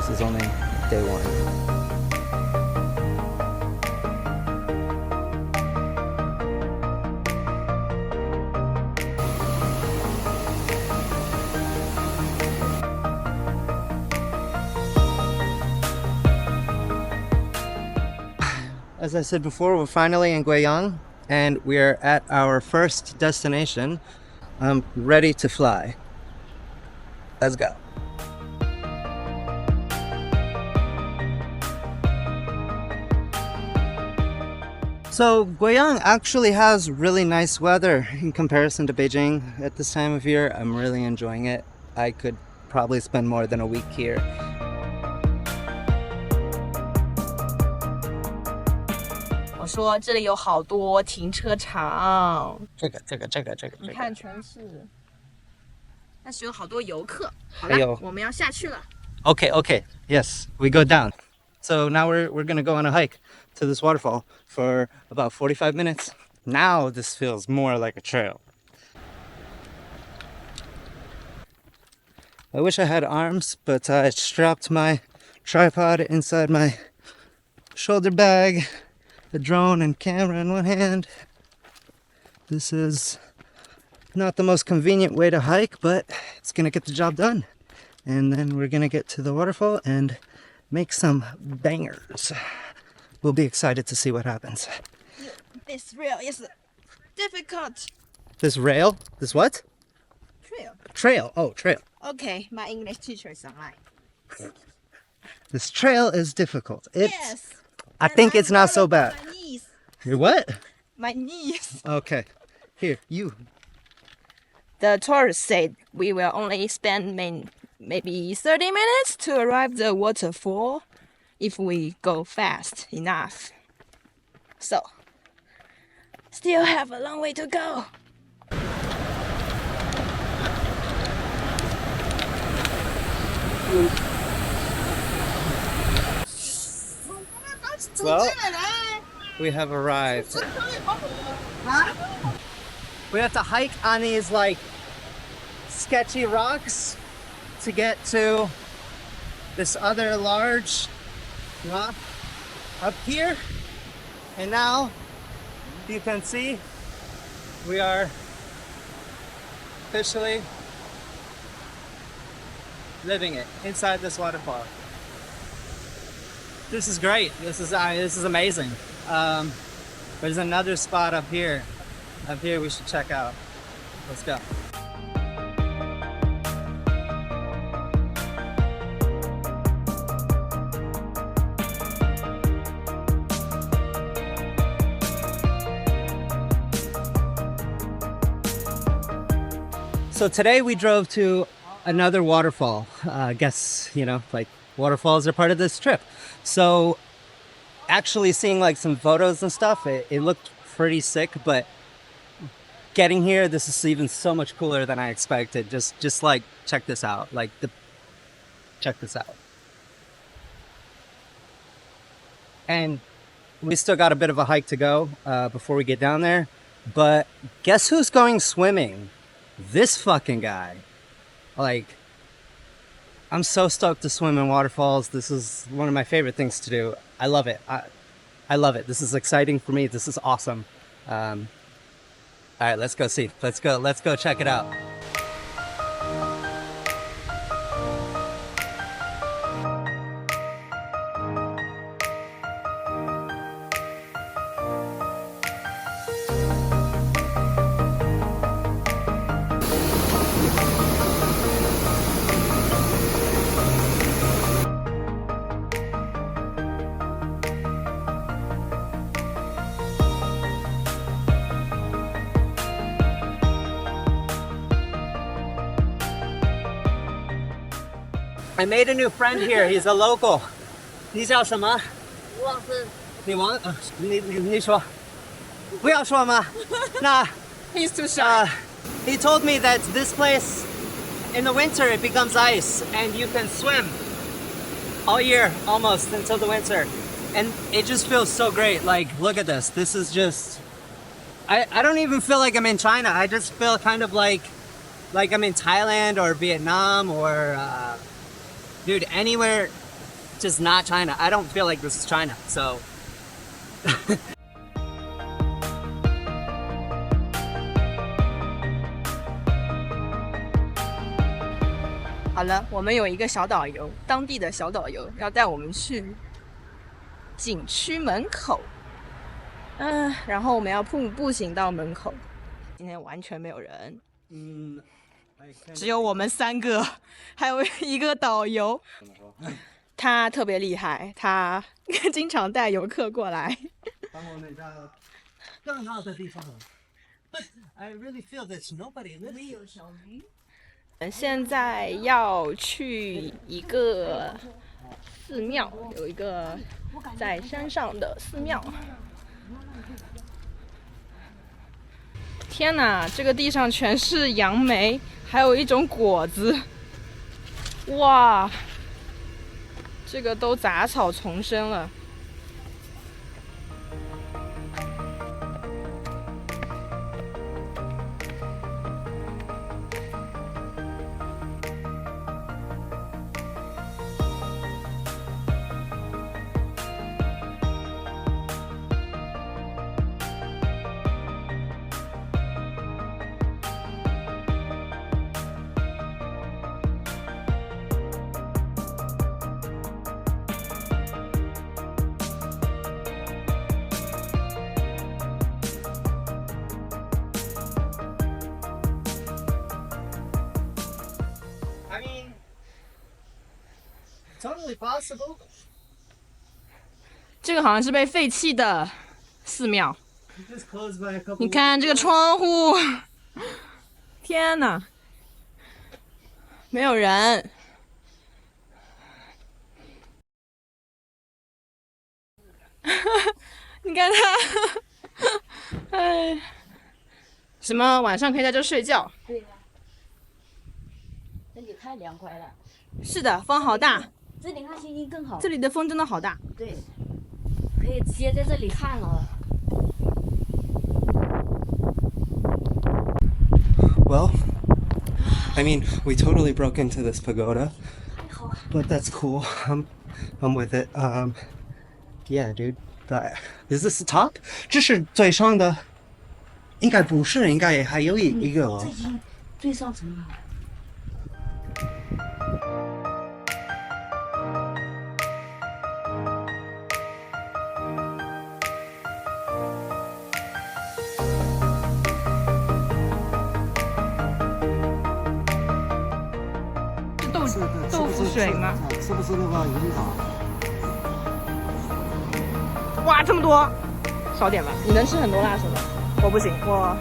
This is only day one. As I said before, we're finally in Guiyang, and we're at our first destination. I'm ready to fly. Let's go. So Guiyang actually has really nice weather in comparison to Beijing at this time of year. I'm really enjoying it. I could probably spend more than a week here. 我说这里有好多停车场，这个，你看全是，但是有好多游客。好了，我们要下去了。Okay. Yes, we go down. So now we're gonna go on a hike to this waterfall for about 45 minutes. Now this feels more like a trail. I wish I had arms, but I strapped my tripod inside my shoulder bag, the drone and camera in one hand. This is not the most convenient way to hike, but it's gonna get the job done. And then we're gonna get to the waterfall and make some bangers. We'll be excited to see what happens. This rail is difficult. This rail? This what? Trail. Trail. Oh, trail. Okay, my English teacher is online. This trail is difficult. Yes. I think it's not so bad. My knees. Your what? My knees. Okay. Here, you. The tourist said we will only spend maybe 30 minutes to arrive the waterfall if we go fast enough. So, still have a long way to go. Well, we have arrived. We have to hike on these like sketchy rocks to get to this other large rock up here. And now you can see we are officially living it inside this waterfall. This is great. This is amazing. There's another spot up here. Up here we should check out. Let's go. So today we drove to another waterfall. I guess, like waterfalls are part of this trip. So actually seeing like some photos and stuff, it looked pretty sick, but getting here, this is even so much cooler than I expected. Just like, check this out. Check this out. And we still got a bit of a hike to go before we get down there. But guess who's going swimming? This fucking guy. Like, I'm so stoked to swim in waterfalls. This is one of my favorite things to do. I love it. I love it. This is exciting for me. This is awesome. All right, let's go see. Let's go check it out. I made a new friend here. He's a local. 你叫什么？王芬。你王？你说。不要说吗？那 He's too shy. He told me that this place, in the winter, it becomes ice, and you can swim all year almost until the winter, and it just feels so great. Like, look at this. This is just. I don't even feel like I'm in China. I just feel kind of like I'm in Thailand or Vietnam or dude, anywhere just not China. I don't feel like this is China. So. 好了，我们有一个小导游，当地的小导游要带我们去景区门口。然后我们要步行到门口。今天完全没有人，只有我们3个，还有一个导游。他特别厉害，他经常带游客过来。帮我们到更好的地方。But I really feel there's nobody living. 没有小鱼。现在要去一个寺庙，有一个在山上的寺庙。天哪，这个地上全是杨梅，还有一种果子。哇，这个都杂草丛生了。I mean, totally possible. 这个好像是被废弃的寺庙。 Just closed by a couple. 你看这个窗户，天哪，没有人。你看他，哎，什么晚上可以在这睡觉？对呀、这里太凉快了。是的，风好大，这里看星星更好。这里的风真的好大。对，可以直接在这里看了。Well, I mean, we totally broke into this pagoda, but that's cool. I'm with it. Yeah, dude. Is this the top? 这是最上的，应该不是，应该还有一个。这已经最上层了。豆腐水吗？是不是那个引导？哇，这么多，少点吧。你能吃很多辣是吧？我不行，我